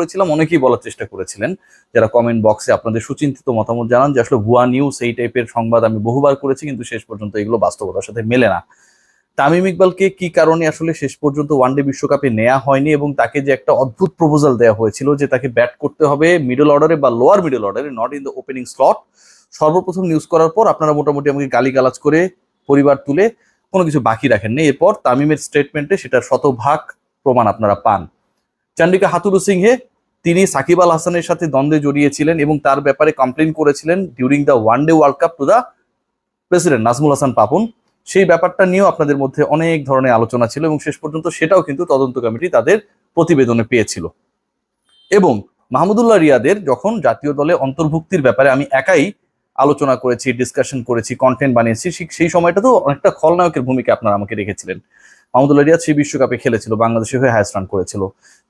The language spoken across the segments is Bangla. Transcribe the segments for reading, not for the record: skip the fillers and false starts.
করেছিলাম, অনেকেই বলার চেষ্টা করেছিলেন যারা কমেন্ট বক্সে আপনাদের সুচিন্তিত মতামত জানান যে আসলে ভুয়া নিউজ এই টাইপের সংবাদ আমি বহুবার করেছি, কিন্তু শেষ পর্যন্ত এগুলো বাস্তবতার সাথে মেলে না। তামিম ইকবালকে কি কারণে আসলে শেষ পর্যন্ত ওয়ানডে বিশ্বকাপে নেওয়া হয়নি, এবং তাকে যে একটা অদ্ভুত প্রপোজাল দেওয়া হয়েছিল যে তাকে ব্যাট করতে হবে মিডল অর্ডারে বা লোয়ার মিডল অর্ডারে, not in the opening slot, সর্বপ্রথম নিউজ করার পর আপনারা মোটামুটি আমাকে গালিগালাজ করে পরিবার তুলে কোনো কিছু বাকি রাখেননি। এরপর তামিমের স্টেটমেন্টে সেটার শতভাগ প্রমাণ আপনারা পান। চন্ডিকা হাথুরু সিংহে তিনি সাকিব আল হাসানের সাথে দ্বন্দ্বে জড়িয়েছিলেন এবং তার ব্যাপারে কমপ্লেন করেছিলেন during the one day world cup to the president Nazmul Hasan Papon. সেই ব্যাপারটা নিয়েও আপনাদের মধ্যে অনেক ধরনের আলোচনা ছিল এবং শেষ পর্যন্ত সেটাও কিন্তু তদন্ত কমিটি তাদের প্রতিবেদনে পেয়েছিল। এবং মাহমুদুল্লাহ রিয়াদের যখন জাতীয় দলে অন্তর্ভুক্তির ব্যাপারে আমি একাই আলোচনা করেছি, ডিসকাশন করেছি, কন্টেন্ট বানিয়েছি, সেই সময়টা তো অনেকটা খলনায়কের ভূমিকা আপনারা আমাকে রেখেছিলেন। মাহমুদুল্লাহ রিয়াদ সেই বিশ্বকাপে খেলেছিল, বাংলাদেশের হয়ে হাইস্ট রান করেছিল।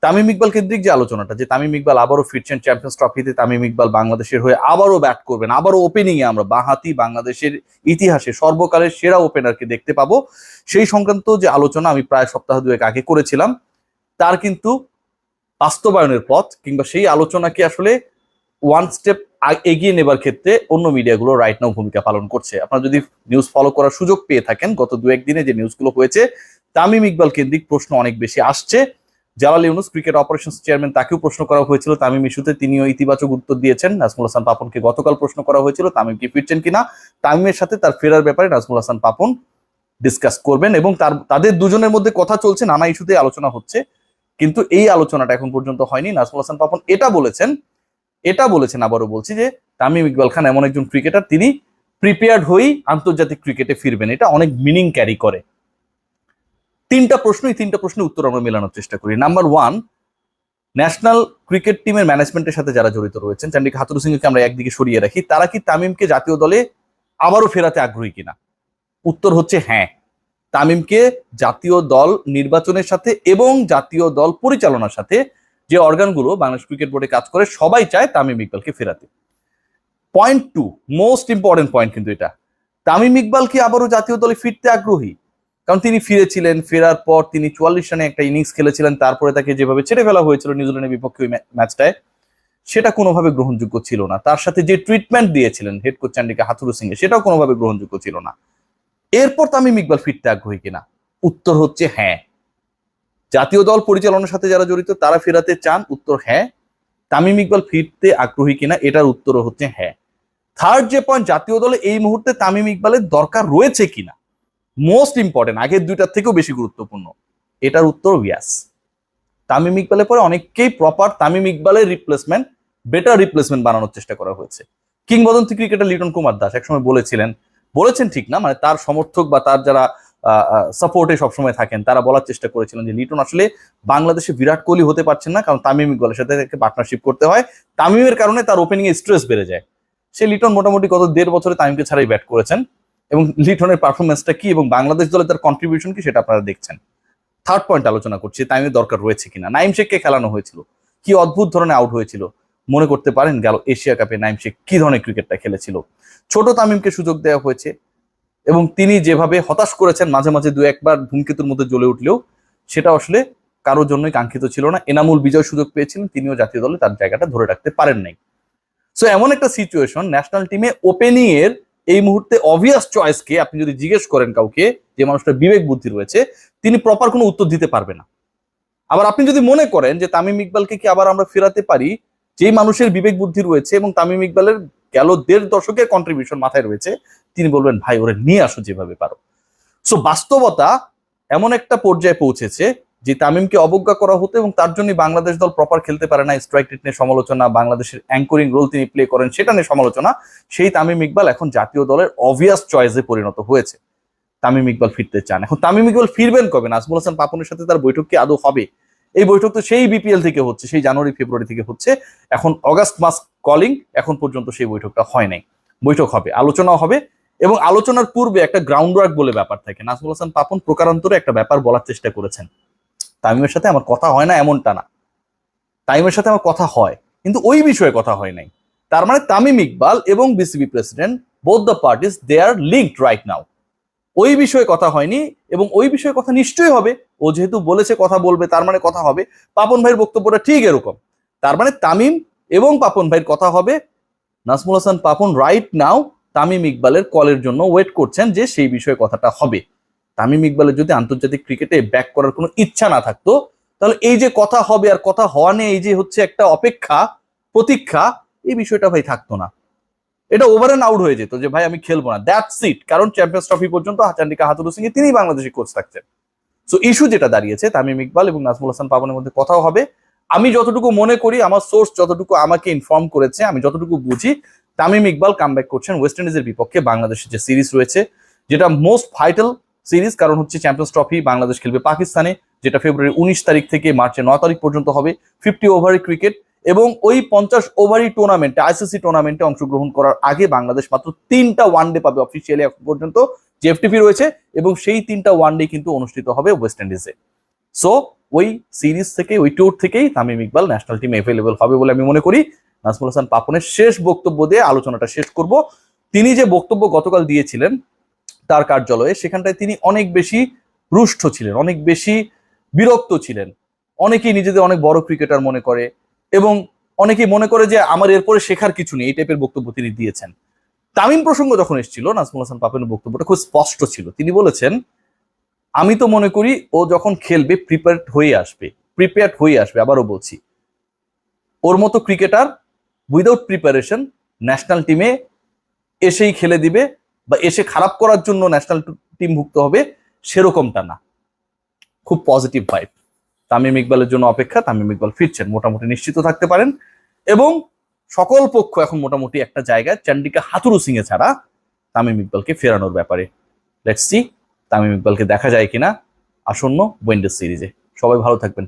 তামিম ইকবাল কেন্দ্রিক যে আলোচনাটা, যে তামিম ইকবাল আবারও ফিরছেন চ্যাম্পিয়ন্স ট্রফিতে, তামিম ইকবাল বাংলাদেশের হয়ে আবারও ব্যাট করবেন, আবারও ওপেনিং এ আমরা বাঁহাতি বাংলাদেশের ইতিহাসে সর্বকালের সেরা ওপেনারকে দেখতে পাবো, সেই সংক্রান্ত যে আলোচনা আমি প্রায় সপ্তাহ দুয়েক আগে করেছিলাম, তার কিন্তু বাস্তবায়নের পথ কিংবা সেই আলোচনাকে আসলে ওয়ান স্টেপ এগিয়ে নেবার ক্ষেত্রে অন্য মিডিয়াগুলো রাইট নাও ভূমিকা পালন করছে। আপনারা যদি নিউজ ফলো করার সুযোগ পেয়ে থাকেন, গত দু একদিনে যে নিউজগুলো হয়েছে, তামিম ইকবাল কেন্দ্রিক প্রশ্ন অনেক বেশি আসছে। Jalal Yunus cricket operations chairman, তাকেও প্রশ্ন করা হয়েছিল তামিম ইস্যুতে, তিনিও ইতিবাচক উত্তর দিয়েছেন। নাজমুল হাসান পাপনকে গতকাল প্রশ্ন করা হয়েছিল তামিম কি ফিরছেন কিনা, তামিমের সাথে তার ফেরার ব্যাপারে নাজমুল হাসান পাপন ডিসকাস করবেন এবং তাদের দুজনের মধ্যে কথা চলছে, নানা ইস্যুতে আলোচনা হচ্ছে, কিন্তু এই আলোচনাটা এখন পর্যন্ত হয়নি। নাজমুল হাসান পাপন এটা বলেছেন আবারও বলছি যে তামিম ইকবাল খান এমন একজন ক্রিকেটার, তিনি প্রিপেয়ার্ড হয়েই আন্তর্জাতিক ক্রিকেটে ফিরবেন, এটা অনেক মিনিং ক্যারি করে। তিনটা প্রশ্নের উত্তর আমরা মেলানোর চেষ্টা করি। নাম্বার ওয়ান, ন্যাশনাল ক্রিকেট টিমের ম্যানেজমেন্টের সাথে যারা জড়িত রয়েছেন, চন্ডিকা হাথুরু সিংকে আমরা একদিকে সরিয়ে রাখি, তারা কি তামিমকে জাতীয় দলে আবারও ফেরাতে আগ্রহী কিনা? উত্তর হচ্ছে হ্যাঁ। তামিমকে জাতীয় দল নির্বাচনের সাথে এবং জাতীয় দল পরিচালনার সাথে যে অর্গানগুলো বাংলাদেশ ক্রিকেট বোর্ডে কাজ করে সবাই চায় তামিম ইকবালকে ফেরাতে। Point two, most important point কিন্তু এটা, তামিম ইকবাল কি আবারও জাতীয় দলে ফিরতে আগ্রহী? কারণ তিনি ফিরেছিলেন, ফেরার পর তিনি 44 রানে একটা ইনিংস খেলেছিলেন, তারপরে তাকে যেভাবে ছেড়ে ফেলা হয়েছিল নিউজিল্যান্ডের বিপক্ষে ওই ম্যাচটায়, সেটা কোনোভাবে গ্রহণযোগ্য ছিল না। তার সাথে যে ট্রিটমেন্ট দিয়েছিলেন হেড কোচ চন্ডিকা হাথুরু সিংহে, সেটাও কোনোভাবে গ্রহণযোগ্য ছিল না। এরপর তামিম ইকবাল ফিরতে আগ্রহী কিনা? উত্তর হচ্ছে হ্যাঁ। জাতীয় দল পরিচালনার সাথে যারা জড়িত তারা ফেরাতে চান, উত্তর হ্যাঁ। তামিম ইকবাল ফিরতে আগ্রহী কিনা, এটার উত্তরও হচ্ছে হ্যাঁ। থার্ড যে পয়েন্ট, জাতীয় দলে এই মুহূর্তে তামিম ইকবালের দরকার রয়েছে কিনা, মোস্ট ইম্পর্টেন্ট, আগের দুইটার থেকেও বেশি গুরুত্বপূর্ণ, এটার উত্তর ইয়াস। তামিম ইকবালের পরে অনেককেই প্রপার তামিম ইকবালের রিপ্লেসমেন্ট, বেটার রিপ্লেসমেন্ট বানানোর চেষ্টা করা হয়েছে। কিংবদন্তি ক্রিকেটার লিটন কুমার দাস একসময় বলেছেন ঠিক না, মানে তার সমর্থক বা তার যারা সাপোর্টে সবসময় থাকেন তারা বলার চেষ্টা করেছিলেন যে লিটন আসলে বাংলাদেশে বিরাট কোহলি হতে পারছেন না, কারণ তামিম ইকবালের সাথে পার্টনারশিপ করতে হয়, তামিমের কারণে তার ওপেনিং এ স্ট্রেস বেড়ে যায়। সে লিটন মোটামুটি গত 1.5 বছরে তামিমকে ছাড়াই ব্যাট করেছেন এবং লিটনের পারফরমেন্সটা কি এবং বাংলাদেশ দলে তার কন্ট্রিবিউশন কি সেটা আপনারা দেখছেন। থার্ড পয়েন্ট আলোচনা করছি, তামিমের দরকার রয়েছে কিনা। নাইম শেখকে খেলানো হয়েছিল, কি অদ্ভুত ধরনের আউট হয়েছিল, মনে করতে পারেন গেল এশিয়া কাপে নাইম শেখ কি ধরনের ক্রিকেটটা খেলেছিল। ছোট তামিমকে সুযোগ দেওয়া হয়েছে এবং তিনি যেভাবে হতাশ করেছেন, মাঝে মাঝে দু একবার ধূমকেতুর মধ্যে জ্বলে উঠলেও সেটা আসলে কারোর জন্যই কাঙ্ক্ষিত ছিল না। এনামুল বিজয় সুযোগ পেয়েছিলেন, তিনিও জাতীয় দলে তার জায়গাটা ধরে রাখতে পারেন নাই। সো এমন একটা সিচুয়েশন, ন্যাশনাল টিমে ওপেনিং এর এই মুহূর্তে অবভিয়াস চয়েসকে আপনি যদি জিজ্ঞেস করেন কাউকে, যে মানুষটা বিবেক বুদ্ধি রয়েছে, তিনি প্রপার কোনো উত্তর দিতে পারবে না। আবার আপনি যদি মনে করেন যে তামিম ইকবালকে কি আবার আমরা ফেরাতে পারি, যেই মানুষের বিবেক বুদ্ধি রয়েছে এবং তামিম ইকবালের গেল 1.5 দশকের কন্ট্রিবিউশন মাথায় রয়েছে, তিনি বলবেন ভাই ওরে নিয়ে আসো যেভাবে পারো। সো বাস্তবতা এমন একটা পর্যায়ে পৌঁছেছে যে তামিমকে অবজ্ঞা করা হতো এবং তার জন্য বাংলাদেশ দল প্রপার খেলতে পারে না, স্ট্রাইক রেট নিয়ে সমালোচনা, বাংলাদেশের অ্যাঙ্করিং রোল তিনি প্লে করেন সেটা নিয়ে সমালোচনা। সেই তামিম ইকবাল এখন জাতীয় দলের অবভিয়াস চয়েসে পরিণত হয়েছে। তামিম ইকবাল ফিরতে চান। এখন তামিম ইকবাল ফিরবেন কবে? নাজমুল হাসান পাপনের সাথে তার বৈঠক কি আদৌ হবে? এই বৈঠক তো সেই বিপিএল থেকে হচ্ছে, সেই জানুয়ারি ফেব্রুয়ারি থেকে হচ্ছে, এখন অগাস্ট মাস কলিং, এখন পর্যন্ত সেই বৈঠকটা হয় নাই। বৈঠক হবে, আলোচনাও হবে এবং আলোচনার পূর্বে একটা গ্রাউন্ড ওয়ার্ক বলে ব্যাপার থাকে। নাজমুল হাসান পাপন প্রকারান্তরে একটা ব্যাপার বলার চেষ্টা করেছেন, তামিমের সাথে আমার কথা হয় না এমনটা না, তামিমের সাথে আমার কথা হয়, কিন্তু ওই বিষয়ে কথা হয় নাই। তার মানে তামিম ইকবাল এবং BCB president, both the parties, they are linked right now. ওই বিষয়ে কথা হয়নি এবং ওই বিষয়ে কথা নিশ্চয়ই হবে। ও যেহেতু বলেছে কথা বলবে, তার মানে কথা হবে। পাপন ভাইয়ের বক্তব্যটা ঠিক এরকম, তার মানে তামিম এবং পাপন ভাইয়ের কথা হবে। নাজমুল হাসান পাপন রাইট নাও তামিম ইকবালের কলের জন্য ওয়েট করছেন যে সেই বিষয়ে কথাটা হবে। তামিম ইকবালের যদি আন্তর্জাতিক ক্রিকেটে ব্যাক করার কোনো ইচ্ছা না থাকতো, তাহলে এই যে কথা হবে আর কথা হওয়া নিয়ে এই যে হচ্ছে একটা অপেক্ষা প্রতীক্ষা, এই বিষয়টা ভাই থাকতো না। এটা ওভার অ্যান্ড আউট হয়ে যেত যে ভাই আমি খেলবো না, দ্যাটস ইট। কারণ চ্যাম্পিয়ন্স ট্রফি পর্যন্ত চান্ডিকা হাথুরু সিং তিনি বাংলাদেশি কোচ থাকছেন। সো ইস্যু যেটা দাঁড়িয়েছে তামিম ইকবাল এবং নাজমুল হাসান পাপনের মধ্যে কথাও হবে। আমি যতটুকু মনে করি, আমার সোর্স যতটুকু আমাকে ইনফর্ম করেছে, আমি যতটুকু বুঝি, তামিম ইকবাল কামব্যাক করছেন ওয়েস্ট ইন্ডিজের বিপক্ষে। বাংলাদেশের যে সিরিজ রয়েছে, যেটা মোস্ট ভাইটাল সিরিজ, কারণ হচ্ছে চ্যাম্পিয়ন্স ট্রফি বাংলাদেশ খেলবে পাকিস্তানে, যেটা ফেব্রুয়ারি 19 তারিখ থেকে মার্চের 9 তারিখ পর্যন্ত হবে। 50 ওভারের ক্রিকেট এবং ওই 50 ওভারই টুর্নামেন্টে, আইসিসি টুর্নামেন্টে অংশগ্রহণ করার আগে বাংলাদেশ মাত্র 3টা ওয়ানডে পাবে অফিসিয়ালি এখন পর্যন্ত, যে এফটিপি রয়েছে, এবং সেই 3টা ওয়ানডে কিন্তু অনুষ্ঠিত হবে ওয়েস্ট ইন্ডিজে। সো ওই সিরিজ থেকে, ওই ট্যুর থেকেই তামিম ইকবাল ন্যাশনাল টিমে অ্যাভেলেবল হবে বলে আমি মনে করি। নাজমুল হাসান পাপনের শেষ বক্তব্য দিয়ে আলোচনাটা শেষ করব। তিনি যে বক্তব্য গতকাল দিয়েছিলেন তার কার্যালয়ে, সেখানটায় তিনি অনেক বেশি রুষ্ট ছিলেন, অনেক বেশি বিরক্ত ছিলেন। অনেকেই নিজেদের অনেক বড় ক্রিকেটার মনে করে এবং অনেকেই মনে করে যে আমার এরপরে শেখার কিছু নেই, এই টাইপের বক্তব্য তিনি দিয়েছেন। তামিম প্রসঙ্গ যখন এসেছিল, নাজমুল হাসান পাপনের বক্তব্যটা খুব স্পষ্ট ছিল। তিনি বলেছেন, আমি তো মনে করি ও যখন খেলবে প্রিপেয়ার্ড হয়ে আসবে। আবারও বলছি, ওর মতো ক্রিকেটার উইদাউট প্রিপারেশন ন্যাশনাল টিমে এসেই খেলে দিবে বা এসে খারাপ করার জন্য ন্যাশনাল টিম ভুক্ত হবে, সেরকমটা না। খুব পজিটিভ ভাইব। তামিম ইকবালের জন্য অপেক্ষা। তামিম ইকবাল ফিরছেন, মোটামুটি নিশ্চিত থাকতে পারেন। এবং সকল পক্ষ এখন মোটামুটি একটা জায়গায়, চান্ডিকা হাথুরু সিং এ ছাড়া, তামিম ইকবালকে ফেরানোর ব্যাপারে। লেটস সি তামিম ইকবালকে দেখা যায় কিনা আসন্ন ওয়েন্ডেজ সিরিজে। সবাই ভালো থাকবেন।